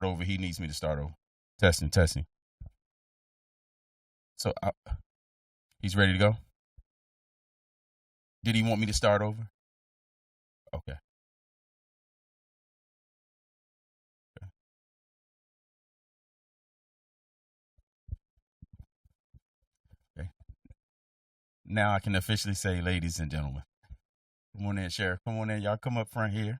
over. He needs me to start over. Testing. So he's ready to go. Did he want me to start over? Okay. Okay. Now I can officially say, ladies and gentlemen, come on in, Sheriff. Come on in. Y'all come up front here.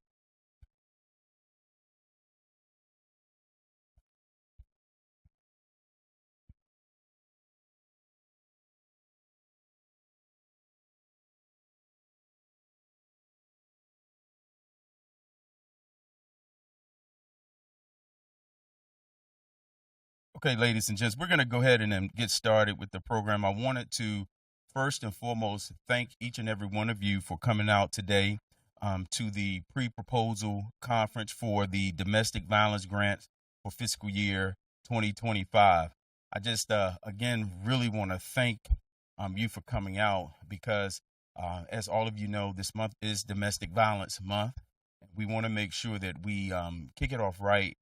Okay, ladies and gents, we're going to go ahead and get started with the program. I wanted to first and foremost thank each and every one of you for coming out today to the pre-proposal conference for the domestic violence grants for fiscal year 2025. I just, again, really want to thank you for coming out because, as all of you know, this month is Domestic Violence Month. We want to make sure that we kick it off right.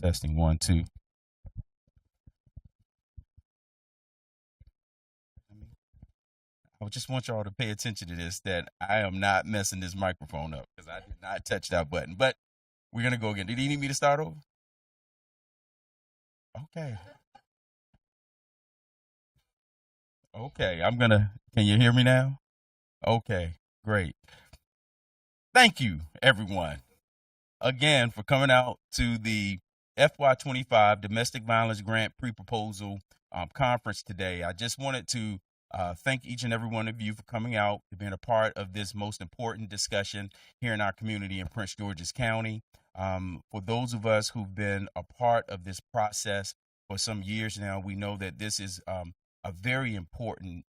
Testing 1, 2. I just want y'all to pay attention to this, that I am not messing this microphone up because I did not touch that button. But we're going to go again. Did you need me to start over? Okay. Okay. Can you hear me now? Okay. Great. Thank you, everyone, again for coming out to the FY25 Domestic Violence Grant Pre-Proposal Conference today. I just wanted to thank each and every one of you for coming out, for being a part of this most important discussion here in our community in Prince George's County. For those of us who've been a part of this process for some years now, we know that this is a very important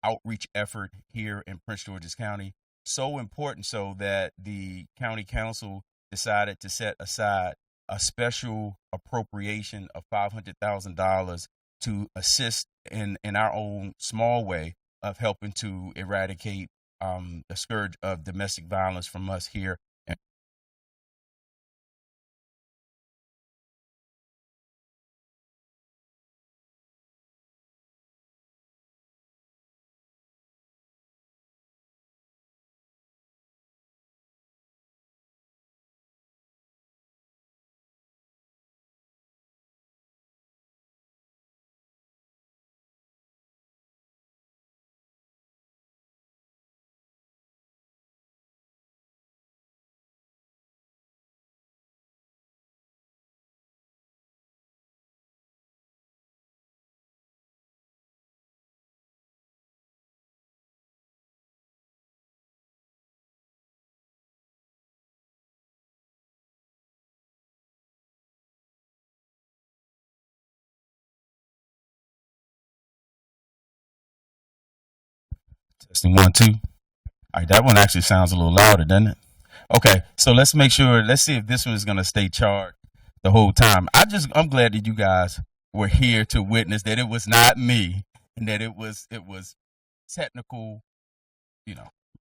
outreach effort here in Prince George's County. So important so that the county council decided to set aside a special appropriation of $500,000 to assist in our own small way of helping to eradicate the scourge of domestic violence from us here. Testing 1, 2. All right, that one actually sounds a little louder, doesn't it? Okay, so let's make sure. Let's see if this one is going to stay charged the whole time. I'm glad that you guys were here to witness that it was not me and that it was technical,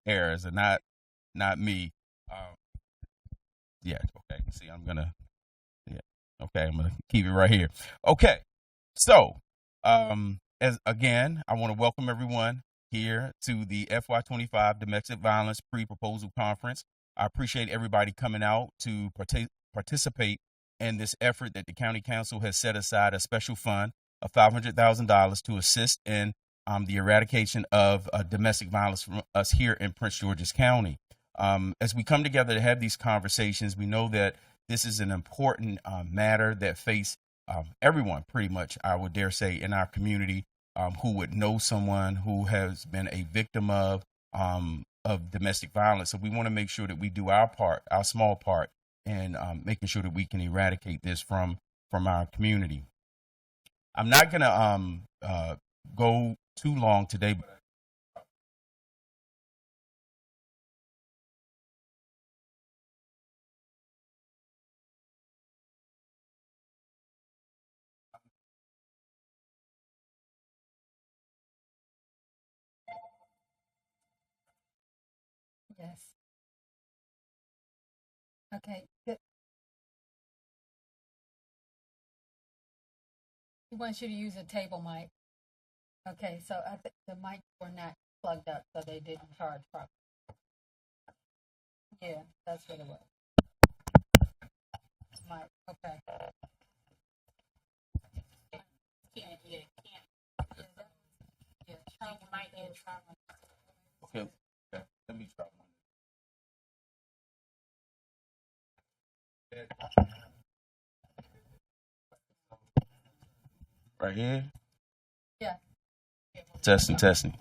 errors and not me. Um, yeah. Okay. See, yeah. Okay, I'm gonna keep it right here. Okay. So, as again, I want to welcome everyone here to the FY25 Domestic Violence Pre-Proposal Conference. I appreciate everybody coming out to participate in this effort that the County Council has set aside a special fund of $500,000 to assist in the eradication of domestic violence from us here in Prince George's County. As we come together to have these conversations, we know that this is an important matter that face everyone, pretty much, I would dare say, in our community who would know someone who has been a victim of domestic violence. So we want to make sure that we do our part, our small part, in making sure that we can eradicate this from our community. I'm not going to go too long today. Yes. Okay. Good. He wants you to use a table mic. Okay, so I think the mics were not plugged up, so they didn't charge properly. Yeah, that's what it was. Mic. Okay. Can't. Yeah, can't. Yeah, try one mic and try one. Okay. Okay. Let me try one. Right here. Yeah. Testing, testing.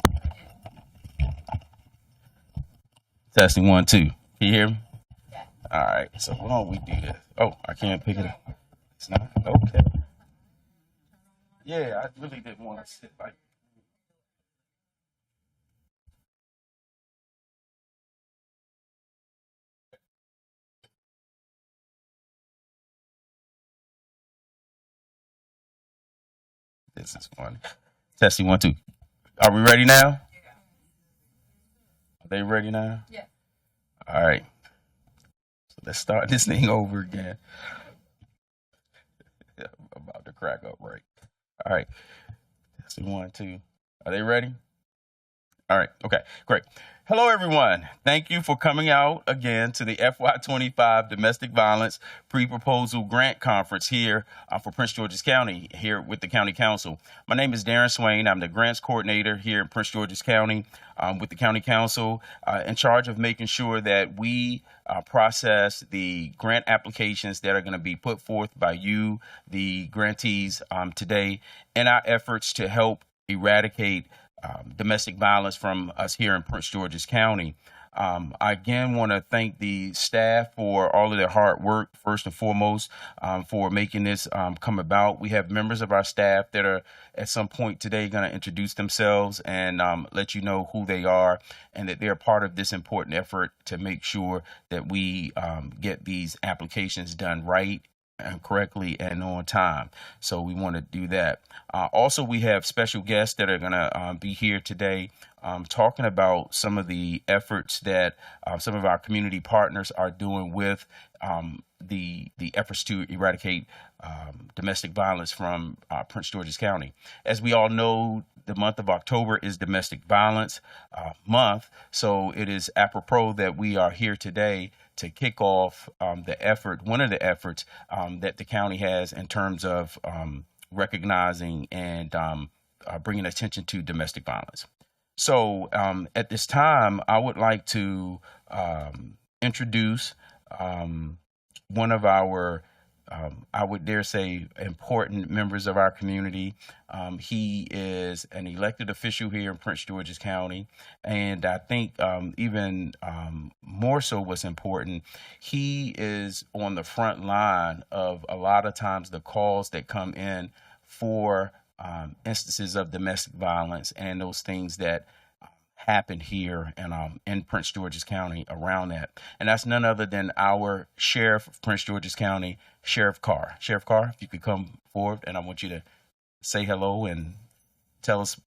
Testing 1, 2. Can you hear me? Yeah. All right. So why don't we do this? Oh, I can't pick it up. It's not okay. Yeah, I really didn't want to sit like. This is funny. Testing 1, 2. Are we ready now? Are they ready now? Yeah. All right. So let's start this thing over again. I'm about to crack up, right? All right. Testing 1, 2. Are they ready? All right. Okay. Great. Hello, everyone. Thank you for coming out again to the FY25 Domestic Violence Pre-Proposal Grant Conference here for Prince George's County, here with the County Council. My name is Darren Swain. I'm the Grants Coordinator here in Prince George's County with the County Council, in charge of making sure that we process the grant applications that are going to be put forth by you, the grantees, today, in our efforts to help eradicate domestic violence from us here in Prince George's County. I again want to thank the staff for all of their hard work, first and foremost, for making this come about. We have members of our staff that are at some point today going to introduce themselves and let you know who they are and that they're part of this important effort to make sure that we get these applications done right and correctly and on time. So we want to do that. Also, we have special guests that are going to be here today talking about some of the efforts that some of our community partners are doing with the efforts to eradicate domestic violence from Prince George's County. As we all know, the month of October is Domestic Violence Month, so it is apropos that we are here today to kick off the effort, one of the efforts that the county has in terms of recognizing and bringing attention to domestic violence. So at this time, I would like to introduce one of our, I would dare say, important members of our community. He is an elected official here in Prince George's County, and I think even more so what's important, he is on the front line of a lot of times the calls that come in for instances of domestic violence and those things that happen here in Prince George's County around that. And that's none other than our sheriff of Prince George's County, Sheriff Carr. Sheriff Carr, if you could come forward, and I want you to say hello and tell us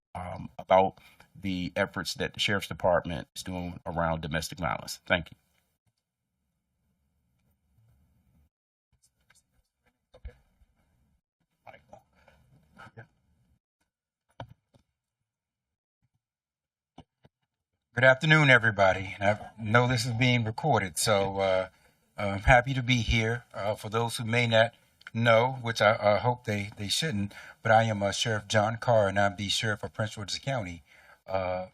about the efforts that the Sheriff's Department is doing around domestic violence. Thank you. Good afternoon, everybody. I know this is being recorded, so I'm happy to be here. For those who may not No, which I hope they shouldn't. But I am Sheriff John Carr, and I'm the Sheriff of Prince George's County. I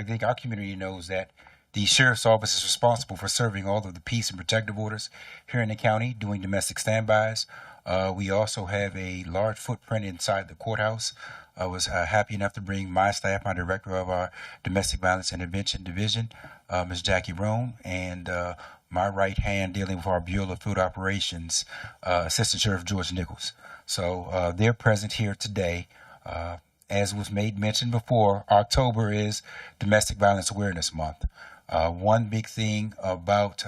think our community knows that the Sheriff's Office is responsible for serving all of the peace and protective orders here in the county, doing domestic standbys. We also have a large footprint inside the courthouse. I was happy enough to bring my staff, my director of our Domestic Violence Intervention Division, Ms. Jackie Roan, and my right hand dealing with our Bureau of Field Operations, Assistant Sheriff George Nichols. So they're present here today. As was made mention before, October is Domestic Violence Awareness Month. One big thing about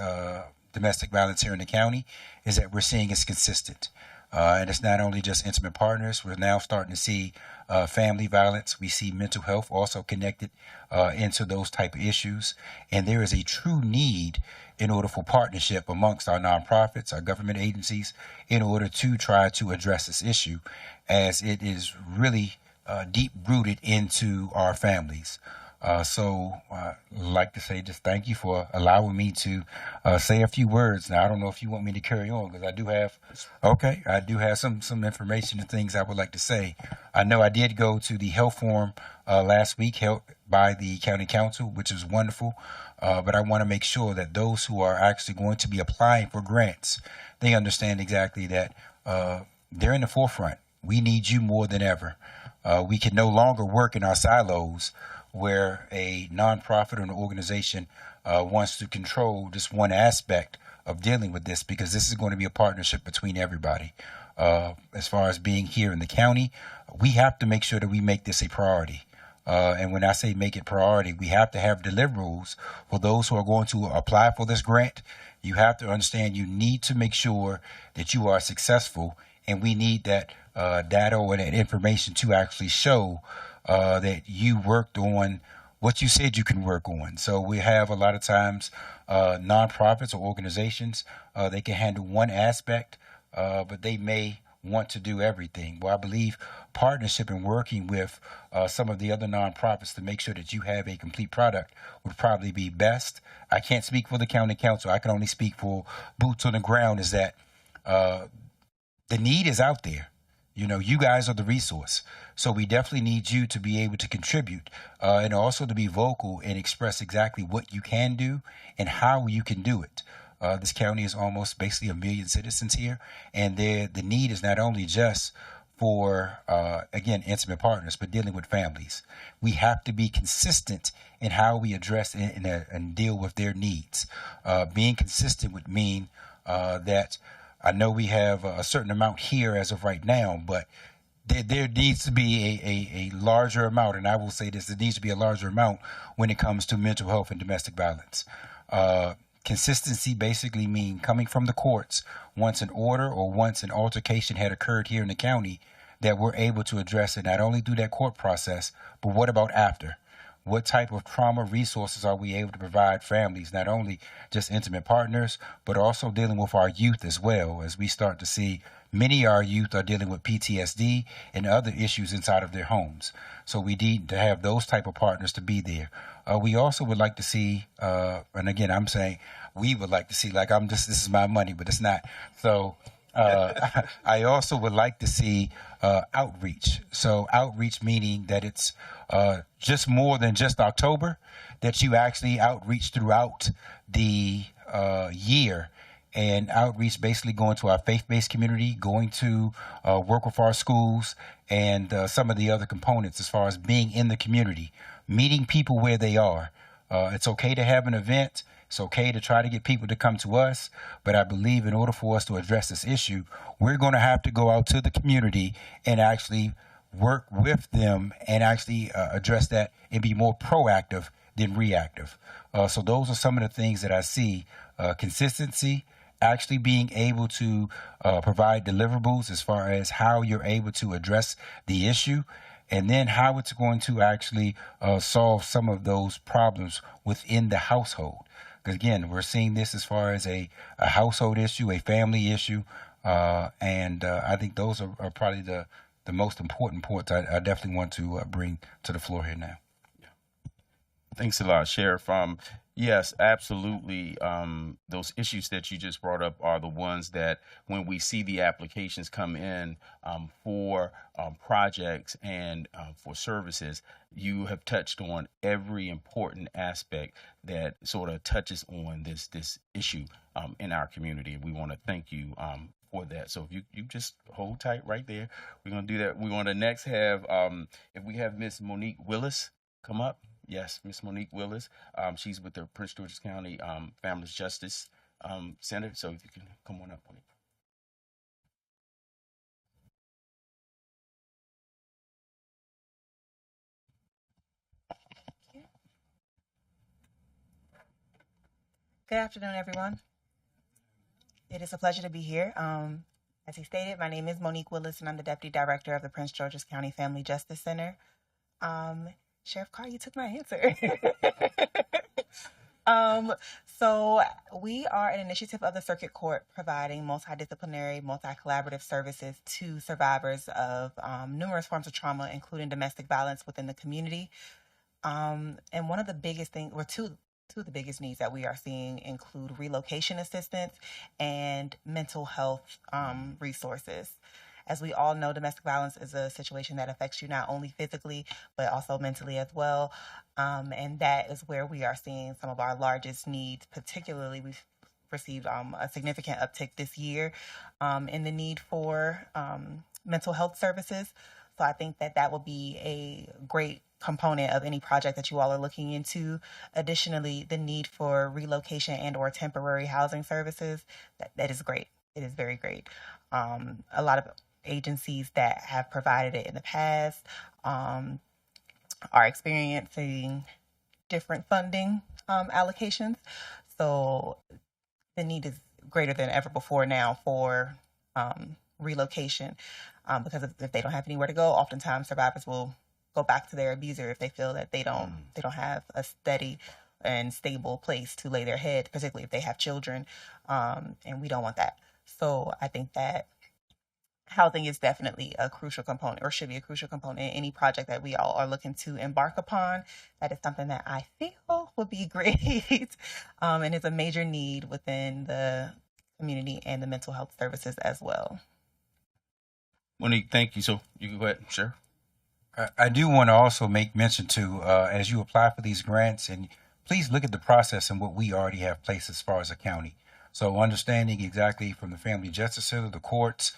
domestic violence here in the county is that we're seeing it's consistent. And it's not only just intimate partners. We're now starting to see family violence. We see mental health also connected into those type of issues. And there is a true need in order for partnership amongst our nonprofits, our government agencies, in order to try to address this issue, as it is really deep rooted into our families. So I'd like to say just thank you for allowing me to say a few words. Now, I don't know if you want me to carry on, because I do have some information and things I would like to say. I know I did go to the health forum last week held by the county council, which is wonderful. But I want to make sure that those who are actually going to be applying for grants, they understand exactly that they're in the forefront. We need you more than ever. We can no longer work in our silos where a nonprofit or an organization wants to control just one aspect of dealing with this, because this is going to be a partnership between everybody. As far as being here in the county, we have to make sure that we make this a priority. And when I say make it priority, we have to have deliverables for those who are going to apply for this grant. You have to understand you need to make sure that you are successful, and we need that data or that information to actually show that you worked on what you said you can work on. So we have a lot of times nonprofits or organizations, they can handle one aspect, but they may want to do everything. Well, I believe partnership and working with some of the other nonprofits to make sure that you have a complete product would probably be best. I can't speak for the county council. I can only speak for boots on the ground, is that the need is out there. You know, you guys are the resource. So we definitely need you to be able to contribute and also to be vocal and express exactly what you can do and how you can do it. This county is almost basically 1 million citizens here, and the need is not only just for, again, intimate partners, but dealing with families. We have to be consistent in how we address and deal with their needs. Being consistent would mean that I know we have a certain amount here as of right now, but there needs to be a larger amount, and I will say this, there needs to be a larger amount when it comes to mental health and domestic violence. Consistency basically means coming from the courts once an order or once an altercation had occurred here in the county, that we're able to address it not only through that court process, but what about after? What type of trauma resources are we able to provide families, not only just intimate partners, but also dealing with our youth as well, as we start to see many of our youth are dealing with PTSD and other issues inside of their homes. So we need to have those type of partners to be there. We also would like to see, and again, I'm saying we would like to see, like this is my money, but it's not. So I also would like to see outreach. So outreach meaning that it's just more than just October, that you actually outreach throughout the year. And outreach basically going to our faith-based community, going to work with our schools, and some of the other components as far as being in the community, meeting people where they are. It's okay to have an event. It's okay to try to get people to come to us. But I believe in order for us to address this issue, we're going to have to go out to the community and actually work with them and actually address that and be more proactive than reactive. So those are some of the things that I see. Consistency, actually being able to provide deliverables as far as how you're able to address the issue, and then how it's going to actually solve some of those problems within the household. Because again, we're seeing this as far as a household issue, a family issue, and I think those are probably the most important points I definitely want to bring to the floor here now. Thanks a lot, Sheriff. Yes, absolutely. Those issues that you just brought up are the ones that when we see the applications come in for projects and for services, you have touched on every important aspect that sort of touches on this issue in our community. And we want to thank you for that. So if you just hold tight right there, we're going to do that. We want to next have, if we have Miss Monique Willis come up. Yes, Miss Monique Willis. She's with the Prince George's County Families Justice Center. So if you can come on up, Monique. Good afternoon, everyone. It is a pleasure to be here. As he stated, my name is Monique Willis, and I'm the Deputy Director of the Prince George's County Family Justice Center. Sheriff Carr, you took my answer. So we are an initiative of the Circuit Court providing multidisciplinary, multi-collaborative services to survivors of numerous forms of trauma, including domestic violence within the community. And one of the biggest things, or two of the biggest needs that we are seeing include relocation assistance and mental health resources. As we all know, domestic violence is a situation that affects you not only physically, but also mentally as well. And that is where we are seeing some of our largest needs. Particularly, we've received a significant uptick this year in the need for mental health services. So I think that will be a great component of any project that you all are looking into. Additionally, the need for relocation and or temporary housing services, that is great. It is very great. A lot of agencies that have provided it in the past are experiencing different funding allocations. So the need is greater than ever before now for relocation because if they don't have anywhere to go, oftentimes survivors will go back to their abuser if they feel that they don't have a steady and stable place to lay their head, particularly if they have children, and we don't want that. So I think that housing is definitely a crucial component, or should be a crucial component in any project that we all are looking to embark upon. That is something that I feel would be great and is a major need within the community and the mental health services as well. Monique, thank you. So you can go ahead, sure. I do want to also make mention to, as you apply for these grants, and please look at the process and what we already have placed as far as a county. So understanding exactly from the Family Justice Center, the courts,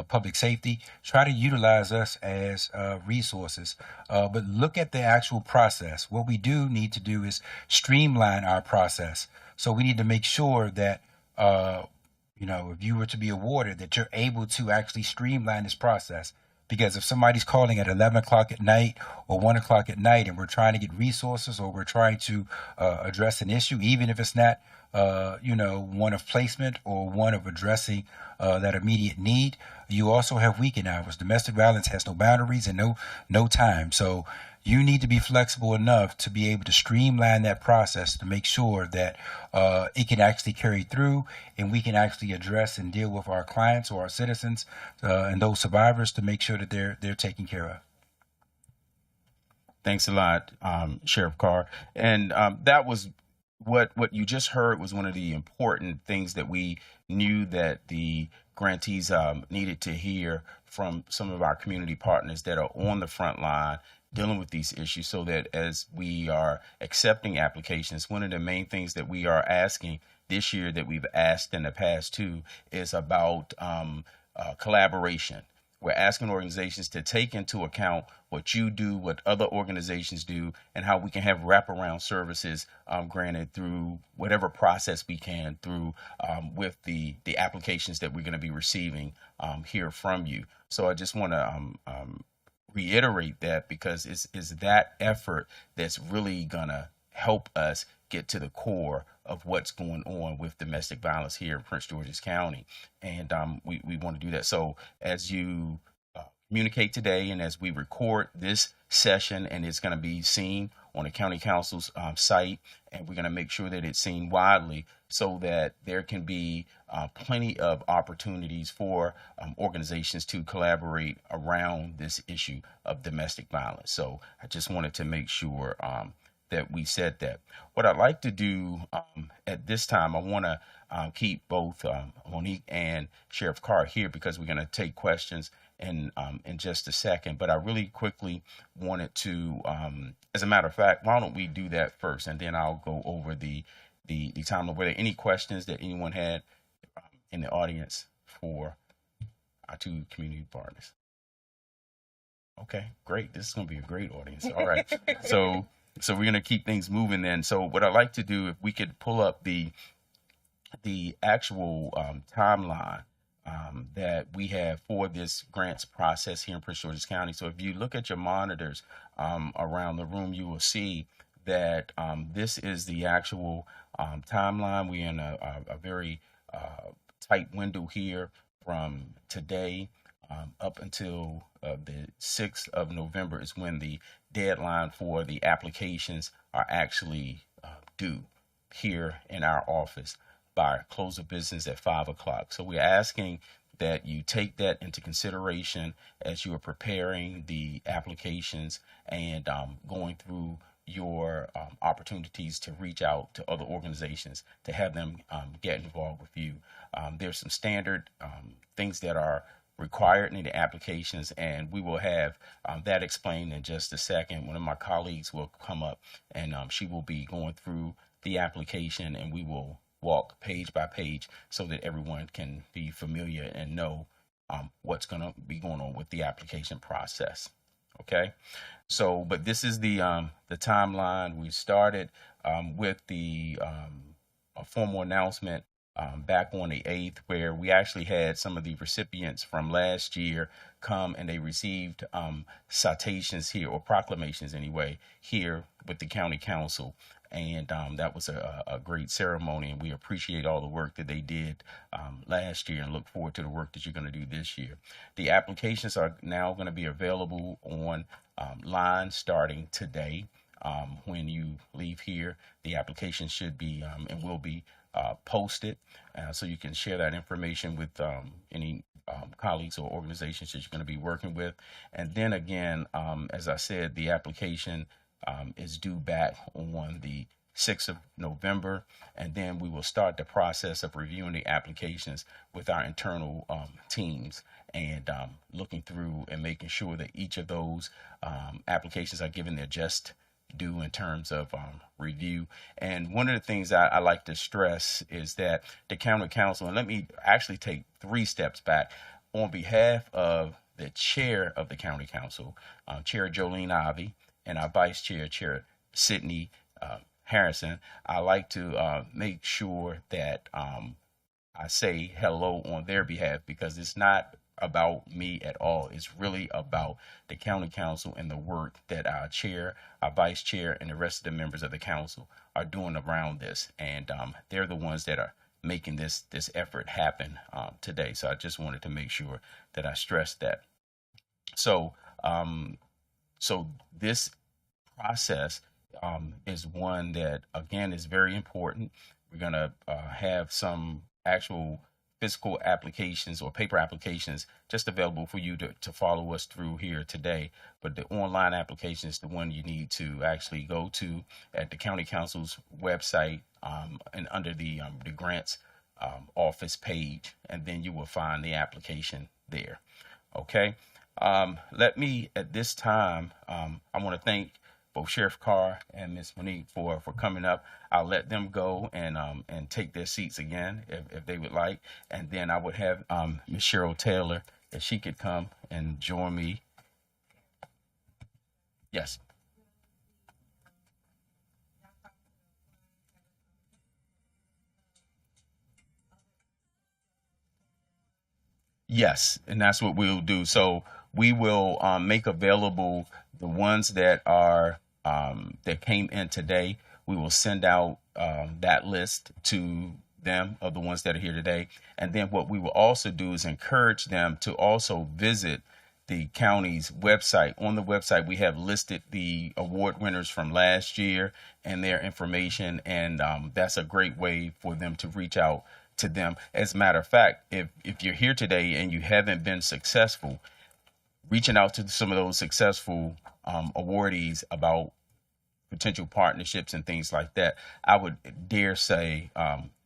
public safety, try to utilize us as resources, but look at the actual process. What we do need to do is streamline our process. So we need to make sure that, if you were to be awarded, that you're able to actually streamline this process. Because if somebody's calling at 11 o'clock at night or 1 o'clock at night and we're trying to get resources or we're trying to address an issue, even if it's not, one of placement or one of addressing that immediate need, you also have weekend hours. Domestic violence has no boundaries and no time. So you need to be flexible enough to be able to streamline that process to make sure that it can actually carry through and we can actually address and deal with our clients or our citizens and those survivors to make sure that they're taken care of. Thanks a lot, Sheriff Carr. And that was what you just heard was one of the important things that we knew that the grantees needed to hear from some of our community partners that are on the front line dealing with these issues, so that as we are accepting applications, one of the main things that we are asking this year that we've asked in the past too is about collaboration. We're asking organizations to take into account what you do, what other organizations do, and how we can have wraparound services granted through whatever process we can through with the applications that we're going to be receiving here from you. So I just want to reiterate that, because it's that effort that's really going to help us get to the core of what's going on with domestic violence here in Prince George's County. And we want to do that. So as you communicate today and as we record this session, and it's going to be seen on the county council's site, and we're going to make sure that it's seen widely so that there can be plenty of opportunities for organizations to collaborate around this issue of domestic violence. So I just wanted to make sure that we said that. What I'd like to do at this time, I want to keep both Monique and Sheriff Carr here because we're going to take questions in just a second. But I really quickly wanted to, as a matter of fact, why don't we do that first, and then I'll go over the timeline. Were there any questions that anyone had in the audience for our two community partners? Okay, great. This is going to be a great audience. All right. So we're going to keep things moving then. So what I'd like to do, if we could pull up the actual timeline that we have for this grants process here in Prince George's County. So if you look at your monitors around the room, you will see that this is the actual timeline. We're in a very tight window here from today up until the 6th of November is when the deadline for the applications are actually due here in our office by close of business at 5 o'clock. So we're asking that you take that into consideration as you are preparing the applications and going through your opportunities to reach out to other organizations to have them get involved with you. There's some standard things that are required in the applications, and we will have that explained in just a second. One of my colleagues will come up and she will be going through the application, and we will walk page by page so that everyone can be familiar and know what's going to be going on with the application process. Okay, so but this is the timeline. We started with the a formal announcement back on the 8th, where we actually had some of the recipients from last year come and they received citations here, or proclamations anyway, here with the county council. And that was a great ceremony, and we appreciate all the work that they did last year and look forward to the work that you're going to do this year. The applications are now going to be available online starting today. When you leave here, the application should be and will be posted, so you can share that information with any colleagues or organizations that you're going to be working with. And then again, as I said, the application is due back on the 6th of November, and then we will start the process of reviewing the applications with our internal teams and looking through and making sure that each of those applications are given their just due in terms of review. And one of the things I like to stress is that the county council, and let me actually take 3 steps back, on behalf of the chair of the county council, Chair Jolene Ivey, and our vice chair, Chair Sydney Harrison, I like to make sure that I say hello on their behalf, because it's not about me at all. It's really about the county council and the work that our chair, our vice chair, and the rest of the members of the council are doing around this. And they're the ones that are making this effort happen today. So I just wanted to make sure that I stressed that. So this process is one that, again, is very important. We're going to have some actual physical applications or paper applications just available for you to follow us through here today. But the online application is the one you need to actually go to at the county council's website and under the grants office page, and then you will find the application there. Okay. Let me, at this time, I want to thank both Sheriff Carr and Ms. Monique for coming up. I'll let them go and take their seats again if they would like. And then I would have Ms. Cheryl Taylor, if she could come and join me. Yes. Yes, and that's what we'll do. So we will make available the ones that are that came in today. We will send out that list to them of the ones that are here today. And then what we will also do is encourage them to also visit the county's website. On the website, we have listed the award winners from last year and their information. And that's a great way for them to reach out to them. As a matter of fact, if you're here today and you haven't been successful, reaching out to some of those successful awardees about potential partnerships and things like that, I would dare say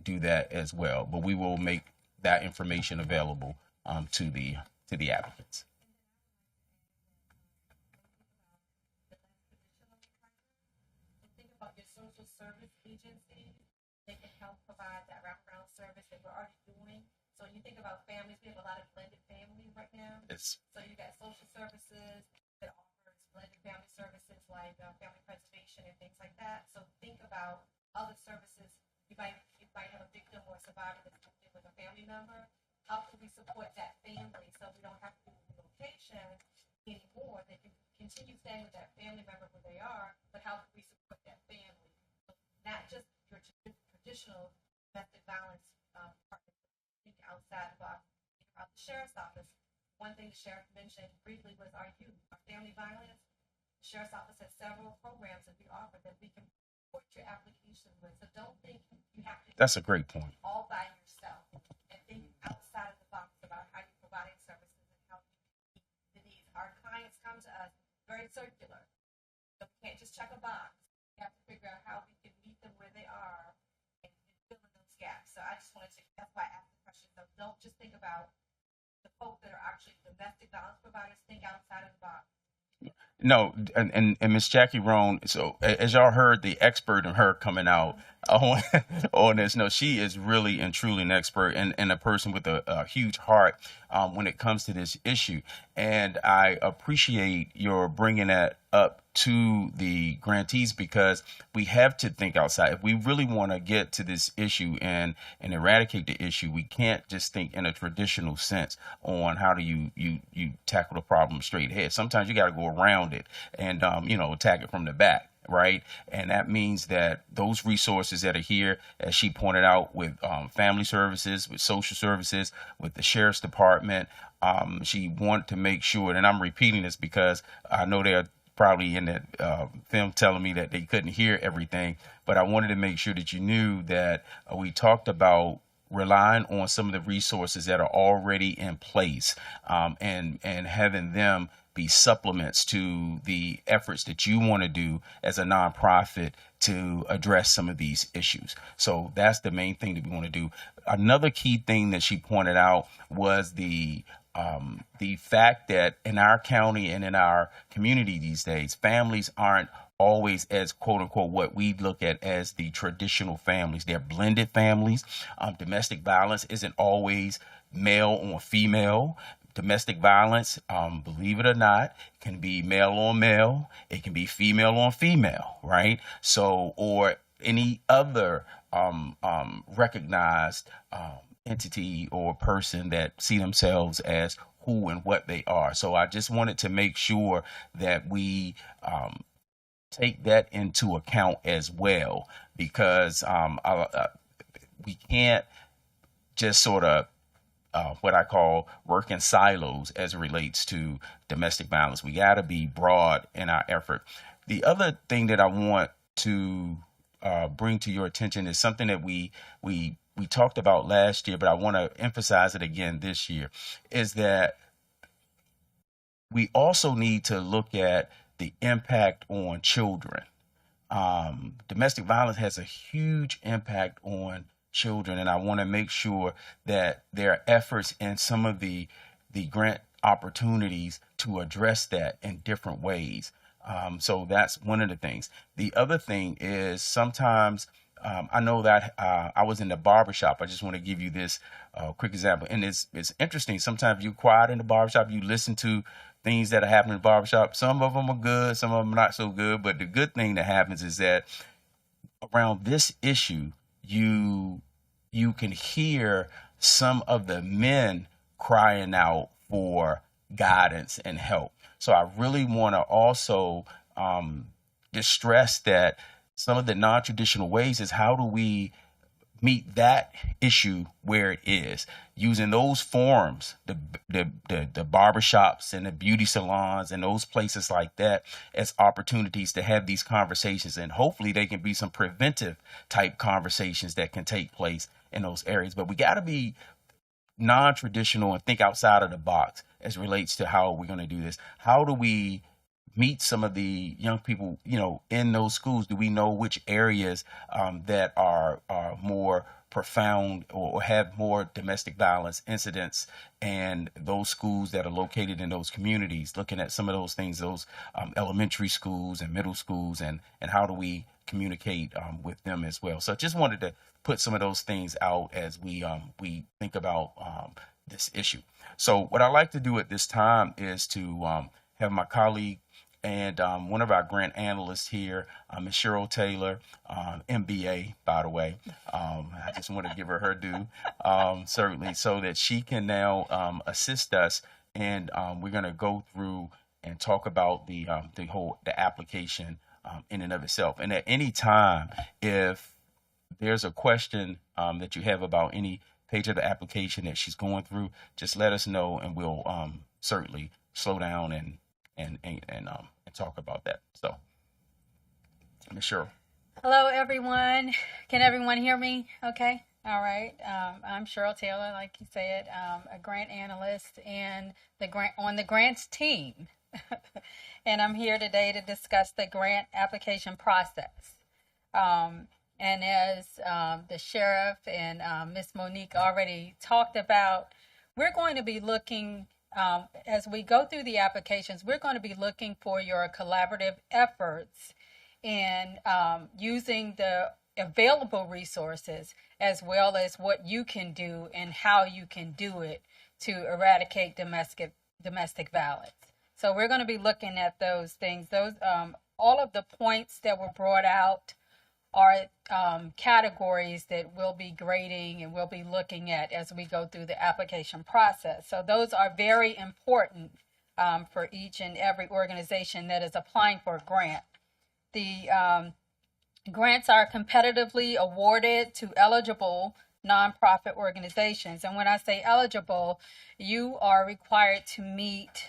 do that as well. But we will make that information available to the applicants. Think about your social service agency. They can help provide that wraparound service that we're already doing. So when you think about families, we have a lot of blended families right now. It's So you got social services that offers blended family services like family preservation and things like that. So think about other services. You might have a victim or a survivor that's living with a family member. How can we support that family so we don't have to do relocation anymore? They can continue staying with that family member where they are, but how can we support that family? So not just your traditional domestic violence partners. Think outside the box. Think about the sheriff's office. One thing the sheriff mentioned briefly was our youth, our family violence. The sheriff's office has several programs that we offer that we can support your application with. So don't think you have to That's a great point. all by yourself, and think outside of the box about how you're providing services and how you meet the needs. Our clients come to us very circular, so we can't just check a box. We have to figure out how we can meet them where they are and fill in those gaps. So I just wanted to, that's why I asked the question. So don't just think about the folks that are actually domestic violence providers. Think outside of the box. No, and Miss Jackie Roan. So as y'all heard, the expert in her coming out on on this. No, she is really and truly an expert and a person with a huge heart when it comes to this issue. And I appreciate your bringing that up to the grantees, because we have to think outside. If we really want to get to this issue and eradicate the issue, we can't just think in a traditional sense on how do you tackle the problem straight ahead. Sometimes you got to go around it and attack it from the back. Right. And that means that those resources that are here, as she pointed out, with family services, with social services, with the sheriff's department, she wanted to make sure, and I'm repeating this because I know they're probably in that film telling me that they couldn't hear everything, but I wanted to make sure that you knew that we talked about relying on some of the resources that are already in place, and having them be supplements to the efforts that you want to do as a nonprofit to address some of these issues. So that's the main thing that we want to do. Another key thing that she pointed out was the fact that in our county and in our community these days, families aren't always as quote unquote what we look at as the traditional families. They're blended families. Domestic violence isn't always male on female. Domestic violence, believe it or not, can be male on male. It can be female on female, right? So, or any other recognized entity or person that see themselves as who and what they are. So I just wanted to make sure that we take that into account as well, because we can't just sort of what I call work in silos as it relates to domestic violence. We got to be broad in our effort. The other thing that I want to bring to your attention is something that we talked about last year, but I want to emphasize it again this year, is that we also need to look at the impact on children. Domestic violence has a huge impact on children, and I want to make sure that there are efforts in some of the grant opportunities to address that in different ways. So that's one of the things. The other thing is sometimes I know that I was in the barbershop. I just want to give you this quick example. And it's interesting. Sometimes you're quiet in the barbershop. You listen to things that are happening in the barbershop. Some of them are good. Some of them are not so good. But the good thing that happens is that around this issue, you can hear some of the men crying out for guidance and help. So I really want to also just stress that some of the non-traditional ways is how do we meet that issue where it is, using those forums, the barbershops and the beauty salons and those places like that as opportunities to have these conversations. And hopefully they can be some preventive type conversations that can take place in those areas. But we got to be non-traditional and think outside of the box as relates to how we're going to do this. How do we meet some of the young people, in those schools? Do we know which areas that are more profound or have more domestic violence incidents, and those schools that are located in those communities, looking at some of those things, those elementary schools and middle schools, and how do we communicate with them as well? So I just wanted to put some of those things out as we think about this issue. So what I like to do at this time is to have my colleague and one of our grant analysts here, Ms. Cheryl Taylor, MBA, by the way. I just want to give her due, certainly, so that she can now assist us. And we're going to go through and talk about the application in and of itself. And at any time, if there's a question that you have about any page of the application that she's going through, just let us know, and we'll certainly slow down and talk about that. So, Ms. Cheryl. Hello, everyone. Can everyone hear me? Okay. All right. I'm Cheryl Taylor, like you said, a grant analyst and on the grants team. And I'm here today to discuss the grant application process. And as the sheriff and Miss Monique already talked about, we're going to be looking, as we go through the applications, we're going to be looking for your collaborative efforts in using the available resources, as well as what you can do and how you can do it to eradicate domestic violence. So we're going to be looking at those things. Those all of the points that were brought out are categories that we'll be grading and we'll be looking at as we go through the application process. So those are very important for each and every organization that is applying for a grant. The grants are competitively awarded to eligible nonprofit organizations. And when I say eligible, you are required to meet,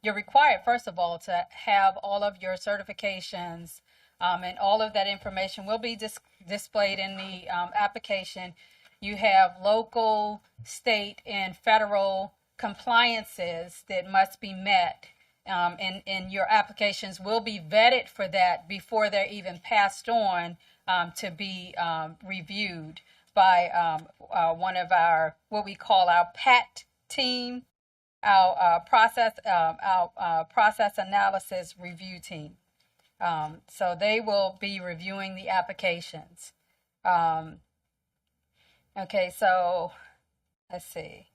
you're required, first of all, to have all of your certifications, and all of that information will be displayed in the application. You have local, state, and federal compliances that must be met, and your applications will be vetted for that before they're even passed on to be reviewed by one of our, what we call our PAT team, our process analysis review team. So they will be reviewing the applications. Okay, so let's see.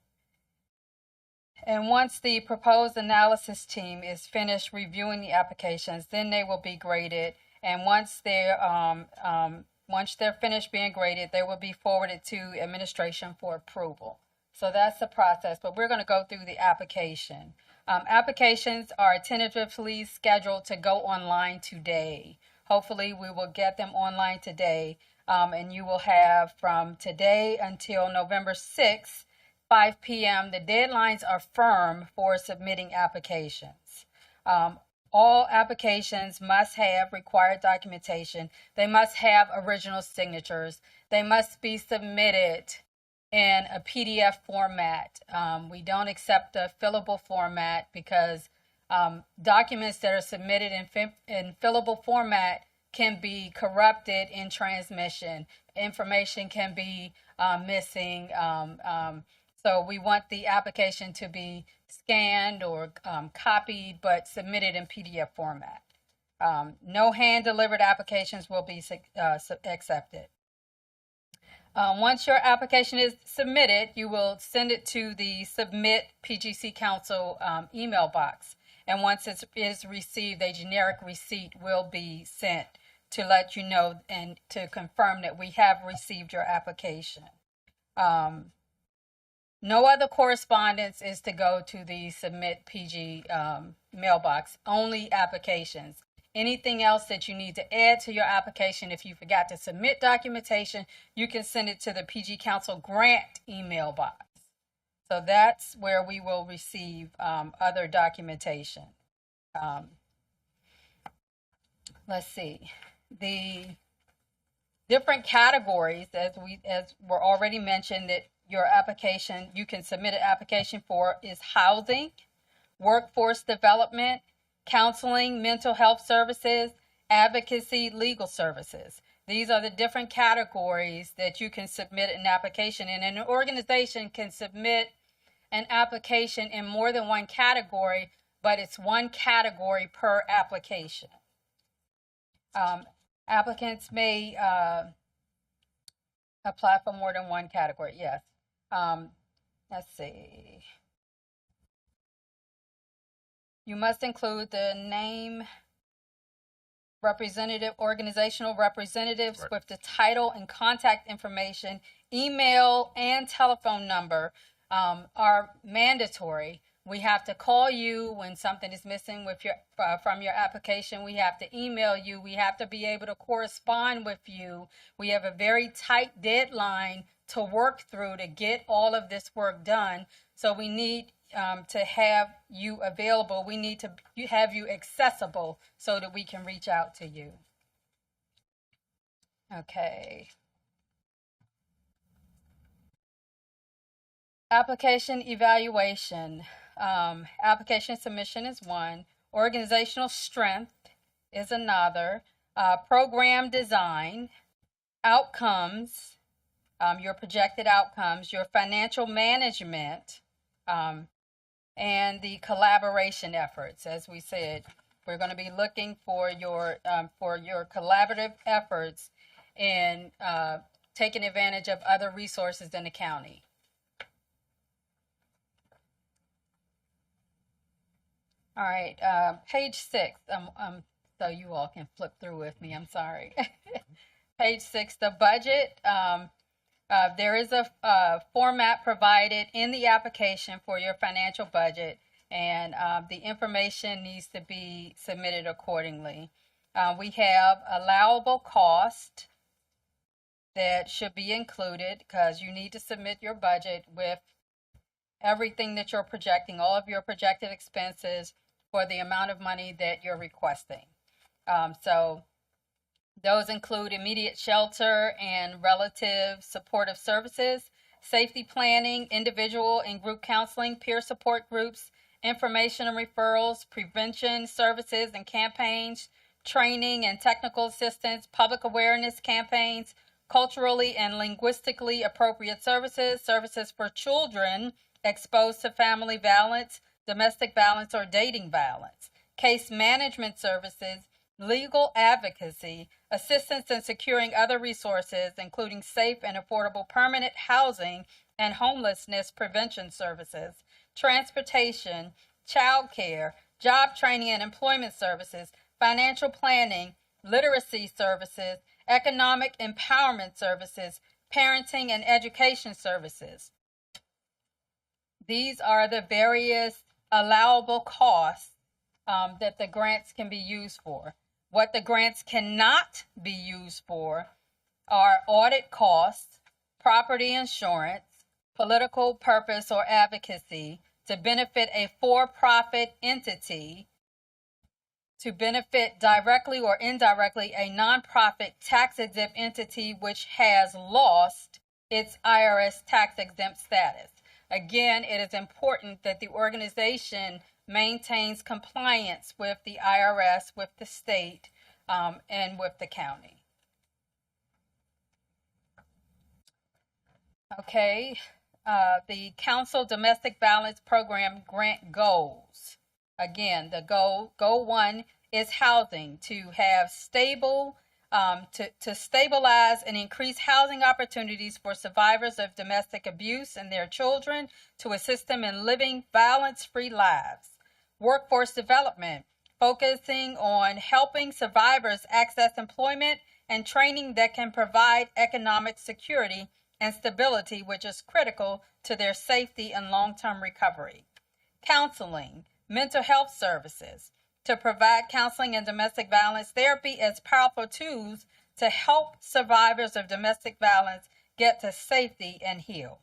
And once the proposed analysis team is finished reviewing the applications, then they will be graded. And once they're finished being graded, they will be forwarded to administration for approval. So that's the process, but we're going to go through the application. Applications are tentatively scheduled to go online today. Hopefully we will get them online today, and you will have from today until November 6th, 5 p.m. The deadlines are firm for submitting applications. All applications must have required documentation. They must have original signatures. They must be submitted in a PDF format. We don't accept a fillable format because documents that are submitted in fillable format can be corrupted in transmission. Information can be missing. So we want the application to be scanned or copied, but submitted in PDF format. No hand-delivered applications will be accepted. Once your application is submitted, you will send it to the Submit PGC Council email box. And once it is received, a generic receipt will be sent to let you know and to confirm that we have received your application. No other correspondence is to go to the Submit PG mailbox, only applications. Anything else that you need to add to your application, if you forgot to submit documentation, you can send it to the PG Council grant email box. So that's where we will receive other documentation. Let's see. The different categories, as were already mentioned, that your application, you can submit an application for, is housing, workforce development, counseling, mental health services, advocacy, legal services. These are the different categories that you can submit an application in. And an organization can submit an application in more than one category, but it's one category per application. Applicants may apply for more than one category, yes. Let's see. You must include the name, representative, organizational representatives Right. with the title and contact information, email and telephone number are mandatory. We have to call you when something is missing with your from your application. We have to email you. We have to be able to correspond with you. We have a very tight deadline to work through to get all of this work done. So we need to have you available. We need to have you accessible so that we can reach out to you. Okay. Application evaluation. Application submission is one. Organizational strength is another. Program design. Outcomes, your projected outcomes, your financial management, and the collaboration efforts. As we said, we're going to be looking for your collaborative efforts in taking advantage of other resources in the county. All right, page 6. So you all can flip through with me. I'm sorry. Page 6, the budget. There is a format provided in the application for your financial budget, and the information needs to be submitted accordingly. We have allowable cost that should be included because you need to submit your budget with everything that you're projecting, all of your projected expenses for the amount of money that you're requesting. So those include immediate shelter and relative supportive services, safety planning, individual and group counseling, peer support groups, information and referrals, prevention services and campaigns, training and technical assistance, public awareness campaigns, culturally and linguistically appropriate services, services for children exposed to family violence, domestic violence, or dating violence, case management services, legal advocacy, assistance in securing other resources, including safe and affordable permanent housing and homelessness prevention services, transportation, child care, job training and employment services, financial planning, literacy services, economic empowerment services, parenting and education services. These are the various allowable costs that the grants can be used for. What the grants cannot be used for are audit costs, property insurance, political purpose or advocacy, to benefit a for-profit entity, to benefit directly or indirectly a nonprofit tax-exempt entity which has lost its IRS tax-exempt status. Again, it is important that the organization maintains compliance with the IRS, with the state, and with the county. Okay, the Council Domestic Violence Program grant goals. Again, the goal 1 is housing, to have stable, to stabilize and increase housing opportunities for survivors of domestic abuse and their children, to assist them in living violence-free lives. Workforce development, focusing on helping survivors access employment and training that can provide economic security and stability, which is critical to their safety and long-term recovery. Counseling, mental health services, to provide counseling and domestic violence therapy as powerful tools to help survivors of domestic violence get to safety and heal.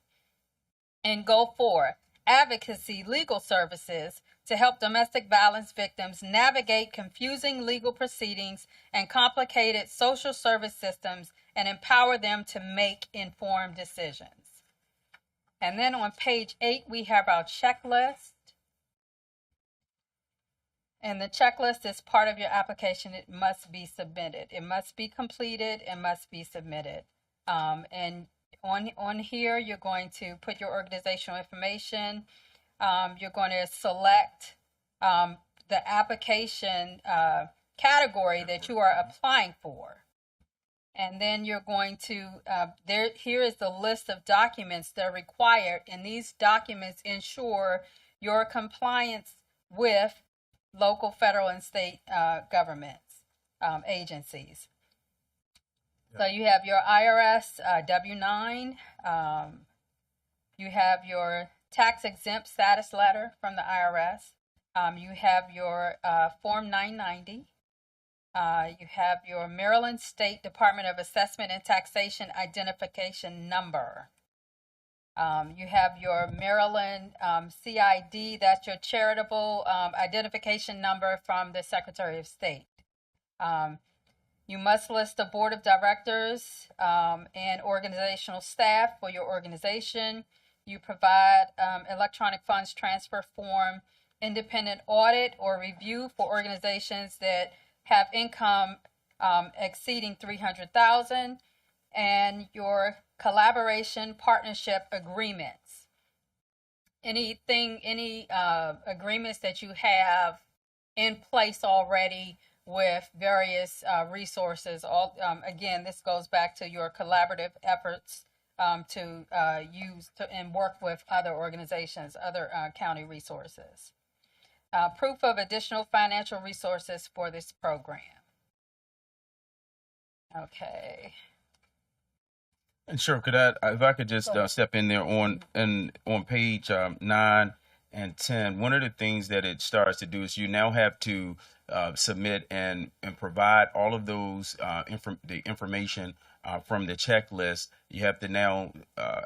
And goal 4, advocacy legal services, to help domestic violence victims navigate confusing legal proceedings and complicated social service systems and empower them to make informed decisions. And then on page 8, we have our checklist. And the checklist is part of your application. It must be submitted. It must be completed. It must be submitted. And on here, you're going to put your organizational information. You're going to select the application category that you are applying for. And then you're going to, here is the list of documents that are required, and these documents ensure your compliance with local, federal, and state governments, agencies. So you have your IRS W-9, you have your tax exempt status letter from the IRS, you have your Form 990, you have your Maryland State Department of Assessment and Taxation identification number. You have your Maryland CID, that's your charitable identification number from the Secretary of State. You must list the board of directors and organizational staff for your organization. You provide electronic funds transfer form, independent audit or review for organizations that have income exceeding $300,000, and your collaboration partnership agreements. Any agreements that you have in place already with various resources. Again, this goes back to your collaborative efforts to use and work with other organizations, other county resources. Proof of additional financial resources for this program. Okay. And sure, if I could just step in there on page 9 and 10. One of the things that it starts to do is you now have to submit and provide all of those the information from the checklist. You have to now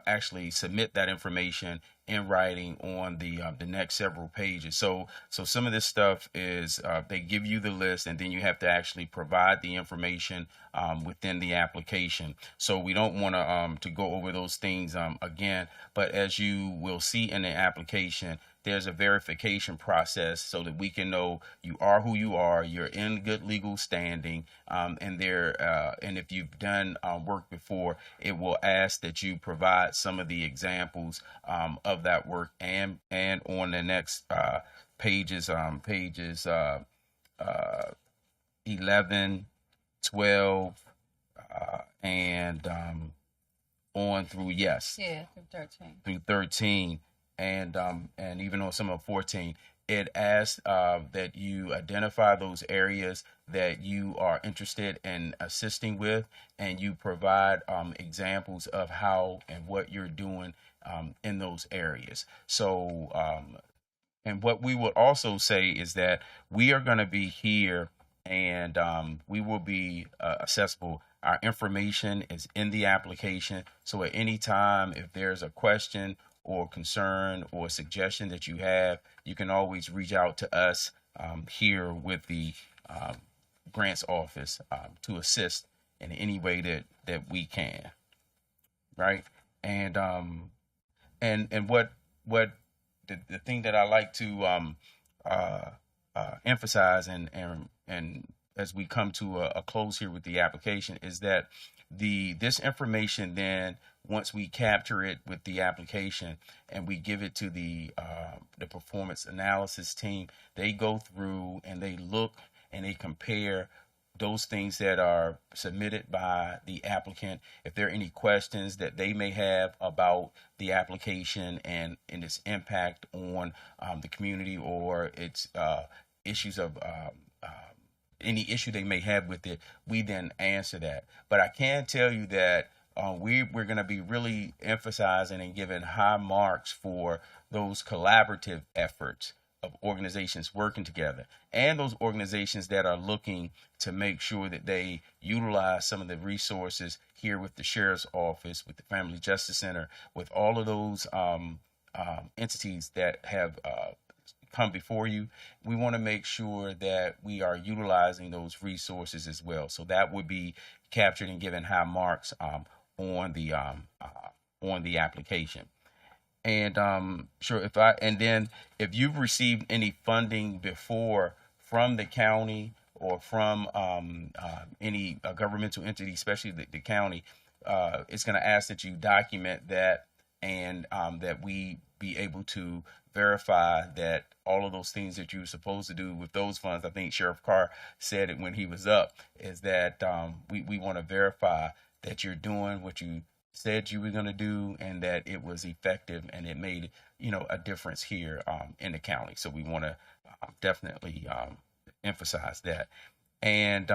actually submit that information in writing on the next several pages. So some of this stuff is they give you the list, and then you have to actually provide the information within the application. So we don't want to go over those things again, but as you will see in the application, there's a verification process so that we can know you are who you are, you're in good legal standing, and if you've done work before, it will ask that you provide some of the examples of that work, and on the next pages 11, 12, and on through through 13. And even on some of 14, it asks that you identify those areas that you are interested in assisting with, and you provide examples of how and what you're doing in those areas. So, and what we would also say is that we are going to be here, and we will be accessible. Our information is in the application. So at any time, if there's a question or concern or suggestion that you have, you can always reach out to us here with the grants office to assist in any way that we can, right? And what the thing that I like to emphasize and as we come to a close here with the application is that this information, then once we capture it with the application and we give it to the performance analysis team, they go through and they look and they compare those things that are submitted by the applicant. If there are any questions that they may have about the application and its impact on the community, or its issues of any issue they may have with it, we then answer that. But I can tell you that we're going to be really emphasizing and giving high marks for those collaborative efforts of organizations working together, and those organizations that are looking to make sure that they utilize some of the resources here with the Sheriff's Office, with the Family Justice Center, with all of those entities that have come before you. We want to make sure that we are utilizing those resources as well. So that would be captured and given high marks on the application. And sure, if you've received any funding before from the county or from any governmental entity, especially the county, it's going to ask that you document that, and that we be able to verify that all of those things that you're supposed to do with those funds. I think Sheriff Carr said it when he was up, is that we want to verify that you're doing what you said you were going to do, and that it was effective and it made a difference here in the county. So we want to definitely emphasize that. And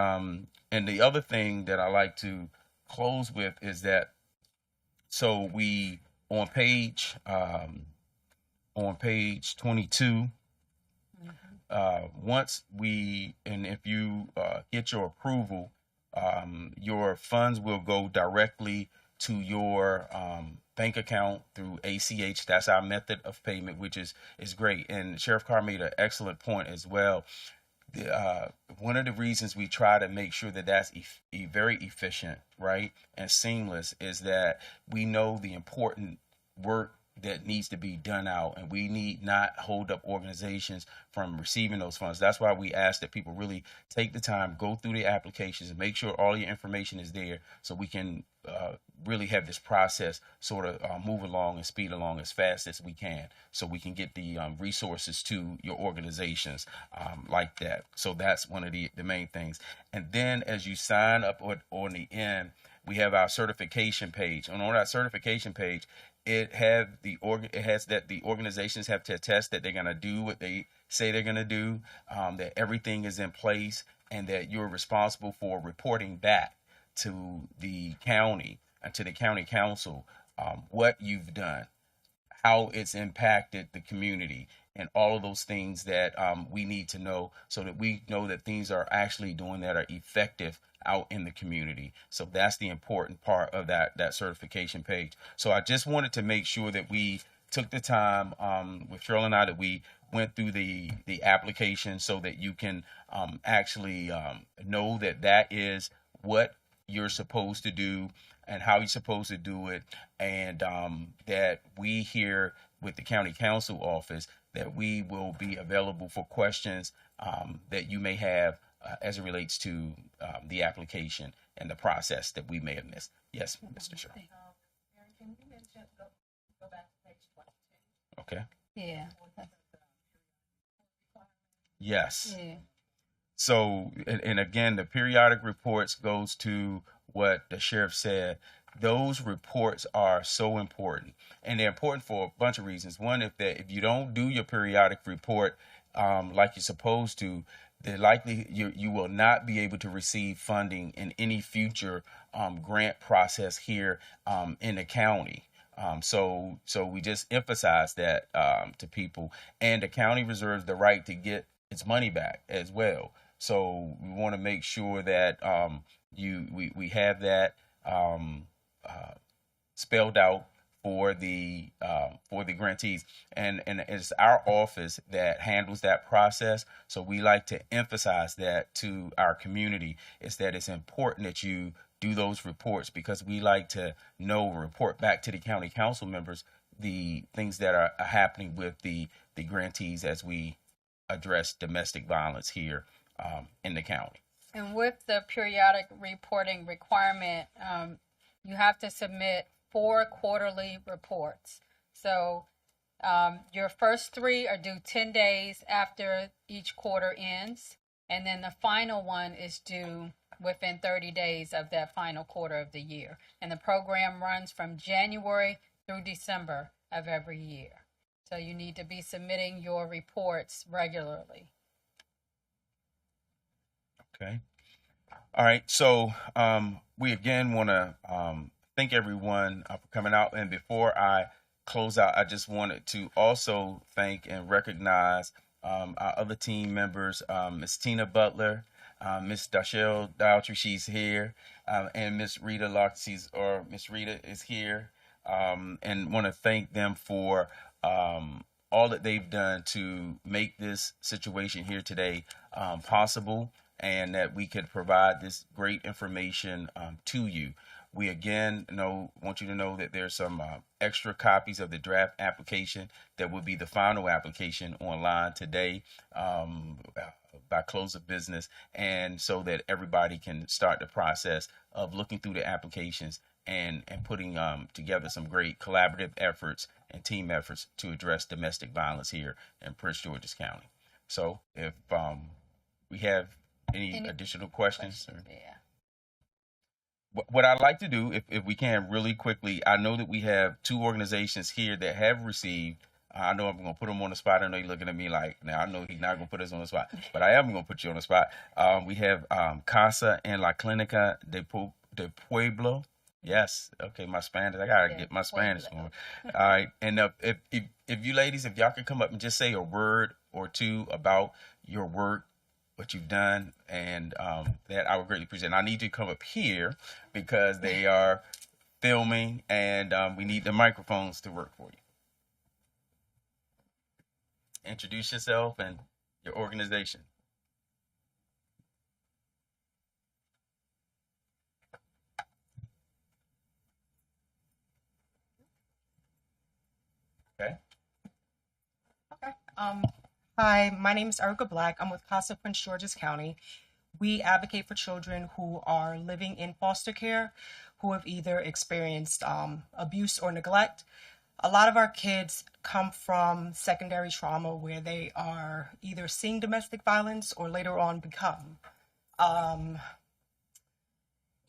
the other thing that I like to close with is that, so we on page 22, once we, and if you get your approval, your funds will go directly to your bank account through ACH. That's our method of payment, which is great. And Sheriff Carr made an excellent point as well. One of the reasons we try to make sure that that's very efficient, right, and seamless, is that we know the important work that needs to be done out, and we need not hold up organizations from receiving those funds. That's why we ask that people really take the time, go through the applications, and make sure all your information is there, so we can really have this process sort of move along and speed along as fast as we can, so we can get the resources to your organizations like that. So that's one of the main things. And then as you sign up on the end, we have our certification page, and on that certification page, it has that the organizations have to attest that they're going to do what they say they're going to do, that everything is in place, and that you're responsible for reporting back to the county and to the county council what you've done, how it's impacted the community, and all of those things that we need to know, so that we know that things are actually doing that are effective out in the community. So that's the important part of that certification page. So I just wanted to make sure that we took the time with Cheryl and I, that we went through the application, so that you can actually know that that is what you're supposed to do and how you're supposed to do it, and that we here with the county council office, that we will be available for questions that you may have as it relates to the application and the process that we may have missed. Yes, Mr. Sherman. Can you mention, go back to page 22? Okay. Yeah. Yes. Yeah. So, and again, the periodic reports goes to what the sheriff said. Those reports are so important, and they're important for a bunch of reasons. One, if you don't do your periodic report like you're supposed to, the likely you will not be able to receive funding in any future grant process here in the county. So we just emphasize that to people, and the county reserves the right to get its money back as well. So we want to make sure that we have that spelled out for the grantees, and it's our office that handles that process. So we like to emphasize that to our community, is that it's important that you do those reports, because we like to report back to the county council members the things that are happening with the grantees as we address domestic violence here in the county. And with the periodic reporting requirement, you have to submit 4 quarterly reports. So your first 3 are due 10 days after each quarter ends, and then the final one is due within 30 days of that final quarter of the year. And the program runs from January through December of every year. So you need to be submitting your reports regularly. Okay. All right. So we again want to thank everyone for coming out. And before I close out, I just wanted to also thank and recognize our other team members, Miss Tina Butler, Miss Dashelle Daltrey, she's here, and Miss Rita Locke, Miss Rita is here, and want to thank them for all that they've done to make this situation here today possible, and that we could provide this great information to you. We again want you to know that there's some extra copies of the draft application that will be the final application online today by close of business, and so that everybody can start the process of looking through the applications and putting together some great collaborative efforts and team efforts to address domestic violence here in Prince George's County. So if we have any additional questions? Yeah. What I'd like to do, if we can really quickly, I know that we have 2 organizations here that have received. I know I'm going to put them on the spot. I know you're looking at me like, now I know he's not going to put us on the spot, but I am going to put you on the spot. We have Casa en la Clínica de Pueblo. Yes. Okay, my Spanish. I got to get my Spanish going. All right. And if you ladies, if y'all can come up and just say a word or two about your work, what you've done, and that I would greatly appreciate. And I need you to come up here because they are filming, and we need the microphones to work for you. Introduce yourself and your organization. Okay. Hi, my name is Erica Black. I'm with Casa Prince George's County. We advocate for children who are living in foster care, who have either experienced abuse or neglect. A lot of our kids come from secondary trauma where they are either seeing domestic violence or later on become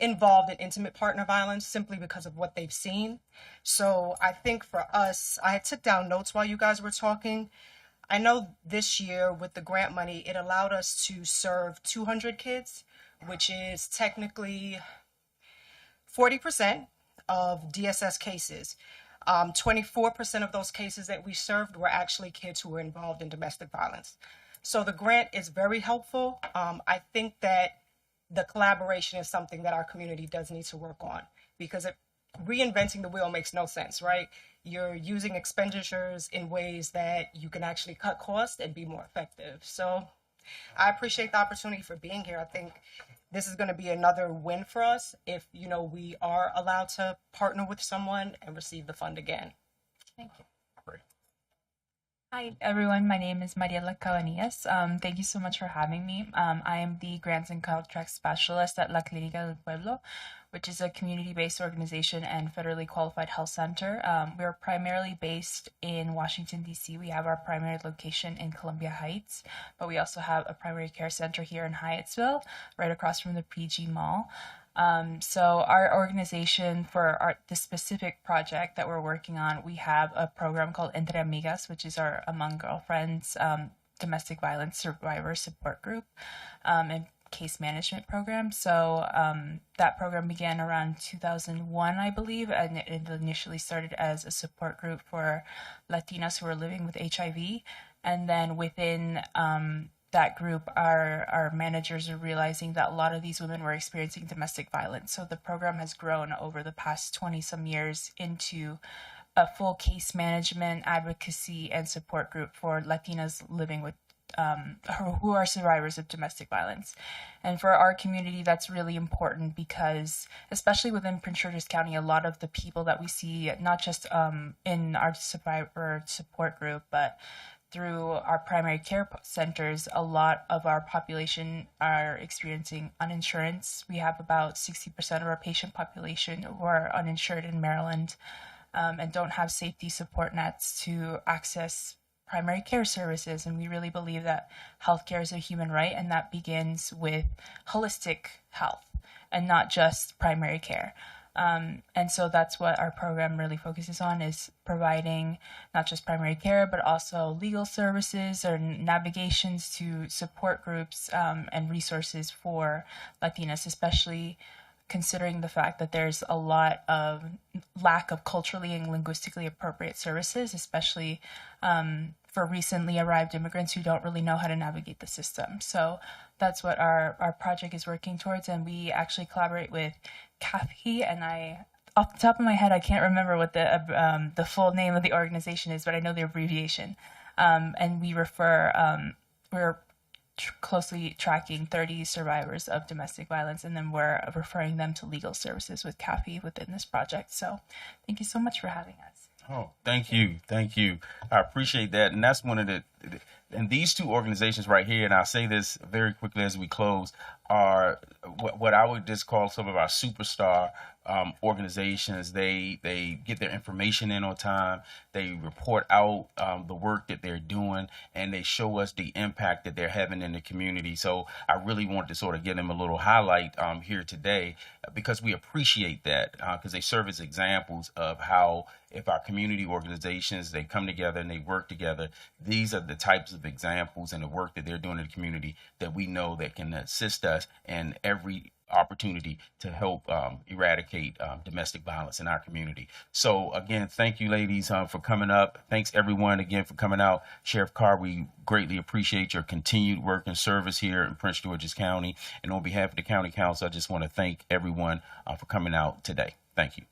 involved in intimate partner violence simply because of what they've seen. So I think for us, I took down notes while you guys were talking. I know this year with the grant money, it allowed us to serve 200 kids, which is technically 40% of DSS cases. 24% of those cases that we served were actually kids who were involved in domestic violence. So the grant is very helpful. I think that the collaboration is something that our community does need to work on, because reinventing the wheel makes no sense, right? You're using expenditures in ways that you can actually cut costs and be more effective. So I appreciate the opportunity for being here. I think this is going to be another win for us if, we are allowed to partner with someone and receive the fund again. Thank you. Great. Hi, everyone. My name is Mariela Cabanillas. Thank you so much for having me. I am the Grants and Contracts Specialist at La Clínica del Pueblo, which is a community-based organization and federally qualified health center. We are primarily based in Washington, D.C. We have our primary location in Columbia Heights, but we also have a primary care center here in Hyattsville, right across from the PG Mall. So our organization, for the specific project that we're working on, we have a program called Entre Amigas, which is our Among Girlfriends domestic violence survivor support group and case management program. So that program began around 2001, I believe, and it initially started as a support group for Latinas who are living with HIV. And then within that group, our managers are realizing that a lot of these women were experiencing domestic violence. So the program has grown over the past 20 some years into a full case management, advocacy, and support group for Latinas living with who are survivors of domestic violence. And for our community, that's really important because, especially within Prince George's County, a lot of the people that we see, not just in our survivor support group, but through our primary care centers, a lot of our population are experiencing uninsurance. We have about 60% of our patient population who are uninsured in Maryland and don't have safety support nets to access primary care services. And we really believe that healthcare is a human right, and that begins with holistic health and not just primary care. And so that's what our program really focuses on, is providing not just primary care, but also legal services or navigations to support groups and resources for Latinas, especially considering the fact that there's a lot of lack of culturally and linguistically appropriate services, especially for recently arrived immigrants who don't really know how to navigate the system. So that's what our project is working towards. And we actually collaborate with CAFHE, and off the top of my head, I can't remember what the full name of the organization is, but I know the abbreviation. And we refer, we're closely tracking 30 survivors of domestic violence, and then we're referring them to legal services with CAFI within this project. So thank you so much for having us. Oh, thank you. Thank you. I appreciate that. And that's one of and these two organizations right here, and I'll say this very quickly as we close, are what I would just call some of our superstar organizations. They get their information in on time. They report out the work that they're doing, and they show us the impact that they're having in the community. So I really want to sort of give them a little highlight here today, because we appreciate that, because they serve as examples of how, if our community organizations, they come together and they work together, these are the types of examples and the work that they're doing in the community that we know that can assist us in every opportunity to help eradicate domestic violence in our community. So again, thank you, ladies, for coming up. Thanks everyone again for coming out. Sheriff Carr, we greatly appreciate your continued work and service here in Prince George's County. And on behalf of the County Council, I just want to thank everyone for coming out today. Thank you.